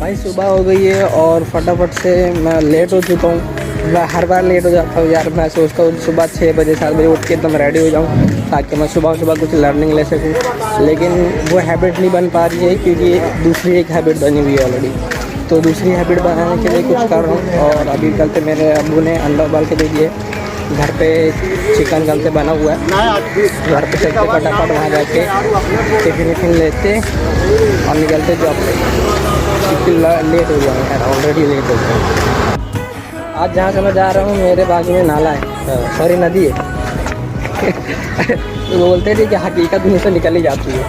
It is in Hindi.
भाई सुबह हो गई है और फटाफट से मैं लेट हो चुका हूँ। मैं हर बार लेट हो जाता हूँ यार। मैं सोचता हूँ सुबह 6 बजे 7 बजे उठ के एकदम रेडी हो जाऊँ ताकि मैं सुबह सुबह कुछ लर्निंग ले सकूँ, लेकिन वो हैबिट नहीं बन पा रही है क्योंकि दूसरी एक हैबिट बनी हुई है ऑलरेडी। तो दूसरी हैबिट बनाने के लिए कुछ कर रहा हूँ। और अभी कल से मेरे अब्बू ने अंडा उबाल के दे दिए। घर पे चिकन कल से बना हुआ है। घर पे चलते फटाफट वहाँ जाके टिफिन विफिन लेते और निकलते जॉब पे, क्योंकि लेट हो गया यार, ऑलरेडी लेट हो गया। आज जहाँ से मैं जा रहा हूँ मेरे बाजू में नाला है, सॉरी नदी है। तो बोलते थे कि हकीकत मुँह से निकल ही जाती है।